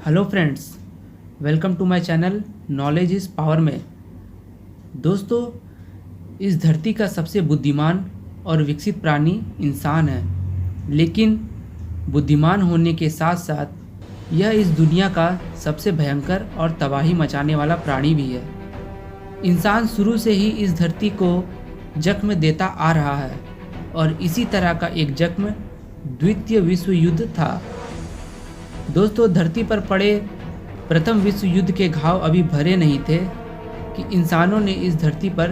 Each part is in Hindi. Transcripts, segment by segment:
Hello friends, welcome to my channel knowledge is power में। दोस्तों, इस धरती का सबसे बुद्धिमान और विकसित प्राणी इंसान है, लेकिन बुद्धिमान होने के साथ साथ यह इस दुनिया का सबसे भयंकर और तबाही मचाने वाला प्राणी भी है। इंसान शुरू से ही इस धरती को जख्म देता आ रहा है और इसी तरह का एक जख्म द्वितीय विश्व युद्ध था। दोस्तों, धरती पर पड़े प्रथम विश्व युद्ध के घाव अभी भरे नहीं थे कि इंसानों ने इस धरती पर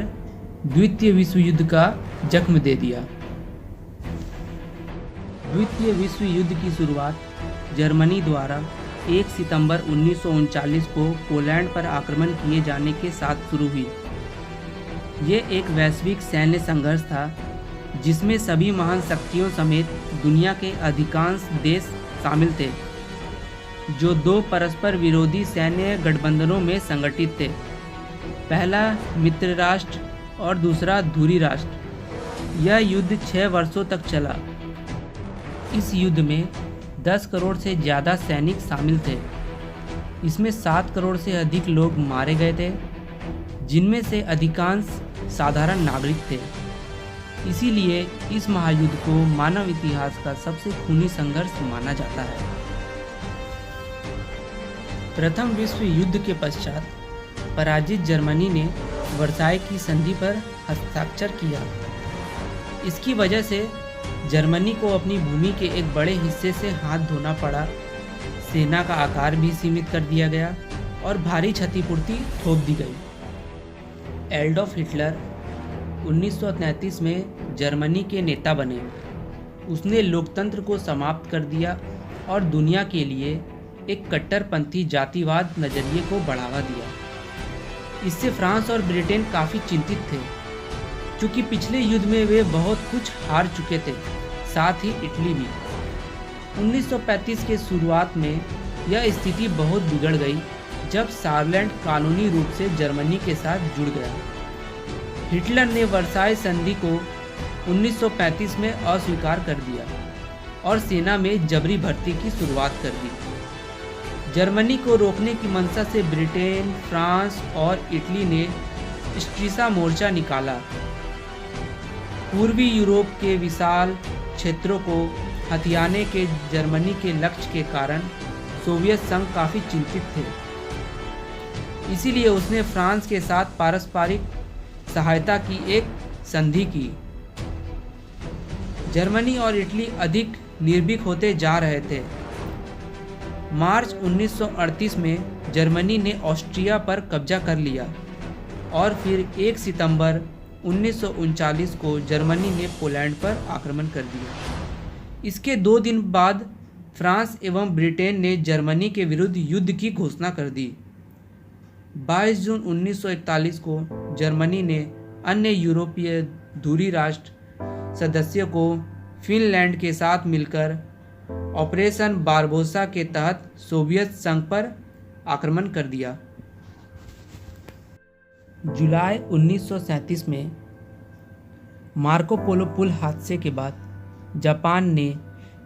द्वितीय विश्व युद्ध का जख्म दे दिया। द्वितीय विश्व युद्ध की शुरुआत जर्मनी द्वारा 1 सितंबर 1939 को पोलैंड पर आक्रमण किए जाने के साथ शुरू हुई। ये एक वैश्विक सैन्य संघर्ष था जिसमें सभी महान शक्तियों समेत दुनिया के अधिकांश देश शामिल थे, जो दो परस्पर विरोधी सैन्य गठबंधनों में संगठित थे। पहला मित्र राष्ट्र और दूसरा धुरी राष्ट्र। यह युद्ध 6 वर्षों तक चला। इस युद्ध में 10 करोड़ से ज़्यादा सैनिक शामिल थे। इसमें 7 करोड़ से अधिक लोग मारे गए थे, जिनमें से अधिकांश साधारण नागरिक थे। इसीलिए इस महायुद्ध को मानव इतिहास का सबसे खूनी संघर्ष माना जाता है। प्रथम विश्व युद्ध के पश्चात पराजित जर्मनी ने वर्साई की संधि पर हस्ताक्षर किया। इसकी वजह से जर्मनी को अपनी भूमि के एक बड़े हिस्से से हाथ धोना पड़ा। सेना का आकार भी सीमित कर दिया गया और भारी क्षतिपूर्ति थोप दी गई। एडोल्फ हिटलर 1933 में जर्मनी के नेता बने। उसने लोकतंत्र को समाप्त कर दिया और दुनिया के लिए एक कट्टरपंथी जातिवाद नज़रिए को बढ़ावा दिया। इससे फ्रांस और ब्रिटेन काफ़ी चिंतित थे, क्योंकि पिछले युद्ध में वे बहुत कुछ हार चुके थे, साथ ही इटली भी। 1935 के शुरुआत में यह स्थिति बहुत बिगड़ गई जब सारलैंड कानूनी रूप से जर्मनी के साथ जुड़ गया। हिटलर ने वर्साई संधि को 1935 में अस्वीकार कर दिया और सेना में जबरी भर्ती की शुरुआत कर दी। जर्मनी को रोकने की मंशा से ब्रिटेन, फ्रांस और इटली ने स्ट्रीसा मोर्चा निकाला। पूर्वी यूरोप के विशाल क्षेत्रों को हथियाने के जर्मनी के लक्ष्य के कारण सोवियत संघ काफ़ी चिंतित थे। इसीलिए उसने फ्रांस के साथ पारस्परिक सहायता की एक संधि की। जर्मनी और इटली अधिक निर्भीक होते जा रहे थे। मार्च 1938 में जर्मनी ने ऑस्ट्रिया पर कब्जा कर लिया और फिर 1 सितंबर 1939 को जर्मनी ने पोलैंड पर आक्रमण कर दिया। इसके 2 दिन बाद फ्रांस एवं ब्रिटेन ने जर्मनी के विरुद्ध युद्ध की घोषणा कर दी। 22 जून 1941 को जर्मनी ने अन्य यूरोपीय धुरी राष्ट्र सदस्यों को फिनलैंड के साथ मिलकर ऑपरेशन बारबोसा के तहत सोवियत संघ पर आक्रमण कर दिया। जुलाई 1937 में मार्को पोलो पुल हादसे के बाद जापान ने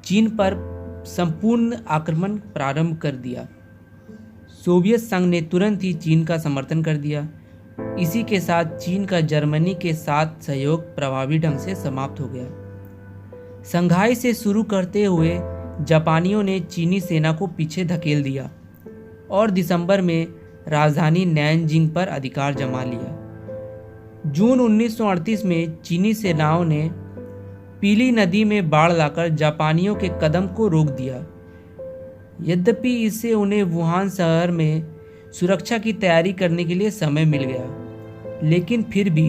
चीन पर संपूर्ण आक्रमण प्रारंभ कर दिया। सोवियत संघ ने तुरंत ही चीन का समर्थन कर दिया। इसी के साथ चीन का जर्मनी के साथ सहयोग प्रभावी ढंग से समाप्त हो गया। संघाई से शुरू करते हुए जापानियों ने चीनी सेना को पीछे धकेल दिया और दिसंबर में राजधानी नैनजिंग पर अधिकार जमा लिया। जून 1938 में चीनी सेनाओं ने पीली नदी में बाढ़ लाकर जापानियों के कदम को रोक दिया। यद्यपि इससे उन्हें वुहान शहर में सुरक्षा की तैयारी करने के लिए समय मिल गया, लेकिन फिर भी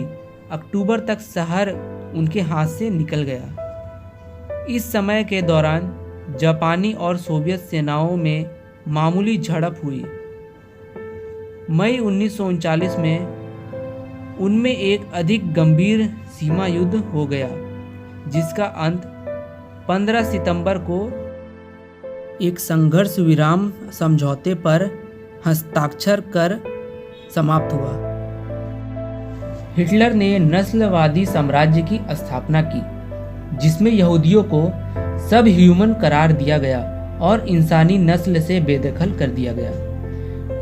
अक्टूबर तक शहर उनके हाथ से निकल गया। इस समय के दौरान जापानी और सोवियत सेनाओं में मामूली झड़प हुई। मई 1939 में उनमें एक अधिक गंभीर सीमा युद्ध हो गया, जिसका अंत 15 सितंबर को एक संघर्ष विराम समझौते पर हस्ताक्षर कर समाप्त हुआ। हिटलर ने नस्लवादी साम्राज्य की स्थापना की, जिसमें यहूदियों को सब ह्यूमन करार दिया गया और इंसानी नस्ल से बेदखल कर दिया गया।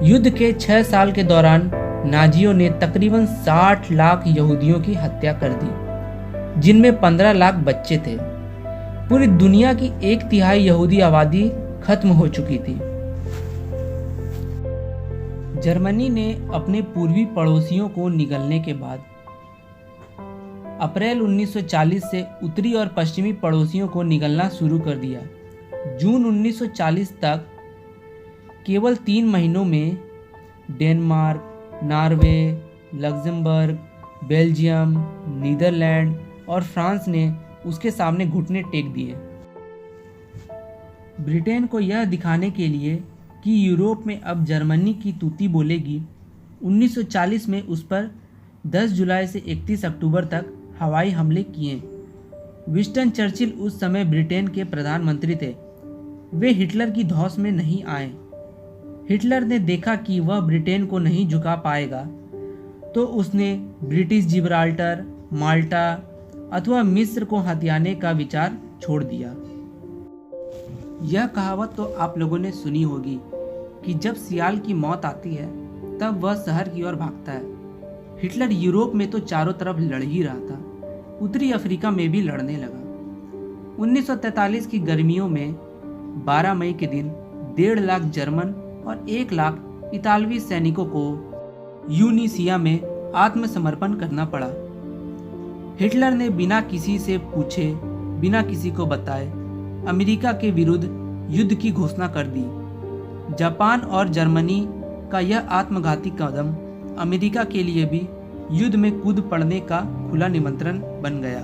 युद्ध के 6 साल के दौरान नाजियों ने तकरीबन 60 लाख यहूदियों की हत्या कर दी, जिनमें 15 लाख बच्चे थे। पूरी दुनिया की 1/3 यहूदी आबादी खत्म हो चुकी थी। जर्मनी ने अपने पूर्वी पड़ोसियों को निगलने के बाद अप्रैल 1940 से उत्तरी और पश्चिमी पड़ोसियों को निगलना शुरू कर दिया। जून 1940 तक केवल 3 महीनों में Denmark, Norway, Luxembourg, Belgium, Netherland और फ्रांस ने उसके सामने घुटने टेक दिए। ब्रिटेन को यह दिखाने के लिए कि यूरोप में अब जर्मनी की तूती बोलेगी, 1940 में उस पर 10 जुलाई से 31 अक्टूबर तक हवाई हमले किए। विंस्टन चर्चिल उस समय ब्रिटेन के प्रधानमंत्री थे। वे हिटलर की धौंस में नहीं आए। हिटलर ने देखा कि वह ब्रिटेन को नहीं झुका पाएगा, तो उसने ब्रिटिश जिब्राल्टर, माल्टा अथवा मिस्र को हथियाने का विचार छोड़ दिया। यह कहावत तो आप लोगों ने सुनी होगी कि जब सियाल की मौत आती है तब वह शहर की ओर भागता है। हिटलर यूरोप में तो चारों तरफ लड़ ही रहा था, उत्तरी अफ्रीका में भी लड़ने लगा। 1943 की गर्मियों में 12 मई के दिन 1.5 लाख जर्मन और 1 लाख इतालवी सैनिकों को यूनिसिया में आत्मसमर्पण करना पड़ा। हिटलर ने बिना किसी से पूछे, बिना किसी को बताए अमेरिका के विरुद्ध युद्ध की घोषणा कर दी। जापान और जर्मनी का यह आत्मघाती कदम अमेरिका के लिए भी युद्ध में कूद पड़ने का खुला निमंत्रण बन गया।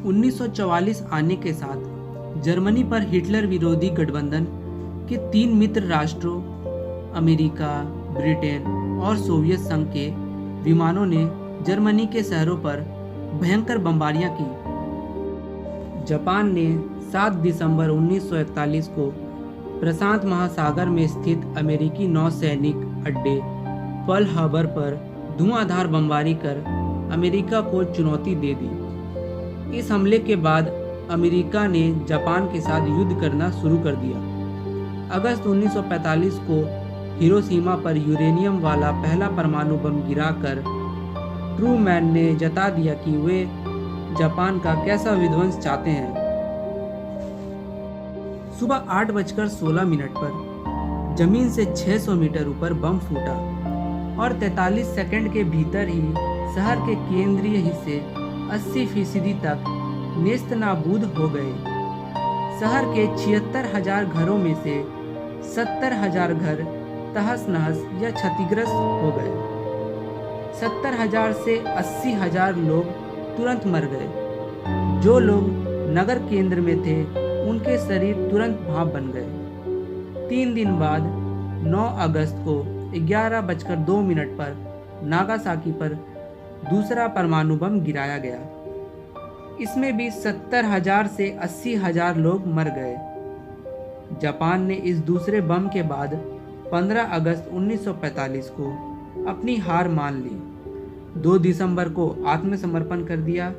1944 आने के साथ जर्मनी पर हिटलर विरोधी गठबंधन के 3 मित्र राष्ट्रों अमेरिका, ब्रिटेन और सोवियत संघ के विमानों ने जर्मनी के शहरों पर भयंकर बमबारियां की। जापान ने 7 दिसंबर 1941 को प्रशांत महासागर में स्थित अमेरिकी नौसैनिक अड्डे पर्ल हार्बर पर धुआंधार बमबारी कर अमेरिका को चुनौती दे दी। इस हमले के बाद अमेरिका ने जापान के साथ युद्ध करना शुरू कर दिया। अगस्त 1945 को हिरोशिमा पर यूरेनियम वाला पहला परमाणु बम गिराकर ट्रूमैन ने जता दिया कि वे जापान का कैसा विध्वंस चाहते हैं। सुबह 8:16 पर जमीन से 600 मीटर ऊपर बम फूटा और 43 सेकंड के भीतर ही शहर के केंद्रीय हिस्से 80% तक नेस्तनाबूद हो गए। शहर के 76,000 घरों में से 70,000 घर तहस नहस या क्षतिग्रस्त हो गए। 70,000 से 80,000 लोग तुरंत मर गए। जो लोग नगर केंद्र में थे उनके शरीर तुरंत भाप बन गए। 3 दिन बाद 9 अगस्त को 11:02 पर नागासाकी पर दूसरा परमाणु बम गिराया गया। इसमें भी 70,000 से 80,000 लोग मर गए। जापान ने इस दूसरे बम के बाद 15 अगस्त 1945 को अपनी हार मान ली, 2 दिसंबर को आत्मसमर्पण कर दिया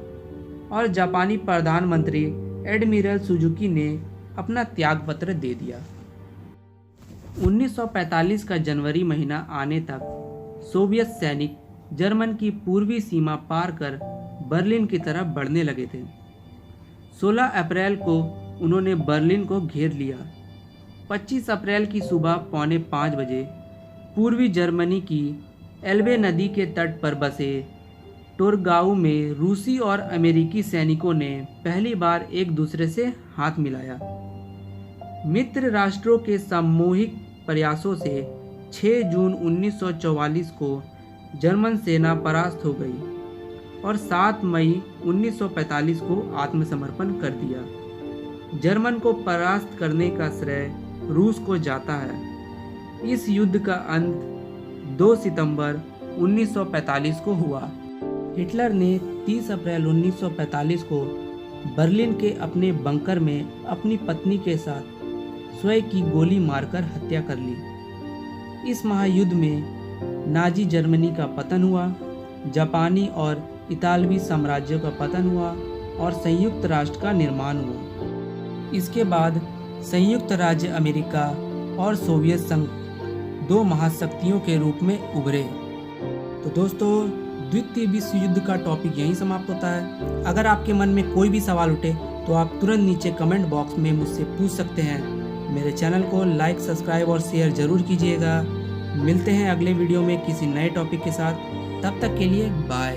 और जापानी प्रधानमंत्री एडमिरल सुजुकी ने अपना त्यागपत्र दे दिया। 1945 का जनवरी महीना आने तक सोवियत सैनिक जर्मन की पूर्वी सीमा पार कर बर्लिन की तरफ बढ़ने लगे थे। 16 अप्रैल को उन्होंने बर्लिन को घेर लिया। 25 अप्रैल की सुबह 4:45 बजे पूर्वी जर्मनी की एल्बे नदी के तट पर बसे टोरगाउ में रूसी और अमेरिकी सैनिकों ने पहली बार एक दूसरे से हाथ मिलाया। मित्र राष्ट्रों के सामूहिक प्रयासों से 6 जून 1944 को जर्मन सेना परास्त हो गई और 7 मई 1945 को आत्मसमर्पण कर दिया। जर्मन को परास्त करने का श्रेय रूस को जाता है। इस युद्ध का अंत 2 सितंबर 1945 को हुआ। हिटलर ने 30 अप्रैल 1945 को बर्लिन के अपने बंकर में अपनी पत्नी के साथ स्वयं की गोली मारकर हत्या कर ली। इस महायुद्ध में नाजी जर्मनी का पतन हुआ, जापानी और इतालवी साम्राज्यों का पतन हुआ और संयुक्त राष्ट्र का निर्माण हुआ। इसके बाद संयुक्त राज्य अमेरिका और सोवियत संघ दो महाशक्तियों के रूप में उभरे। तो दोस्तों, द्वितीय विश्व युद्ध का टॉपिक यहीं समाप्त होता है। अगर आपके मन में कोई भी सवाल उठे तो आप तुरंत नीचे कमेंट बॉक्स में मुझसे पूछ सकते हैं। मेरे चैनल को लाइक, सब्सक्राइब और शेयर ज़रूर कीजिएगा। मिलते हैं अगले वीडियो में किसी नए टॉपिक के साथ। तब तक के लिए बाय।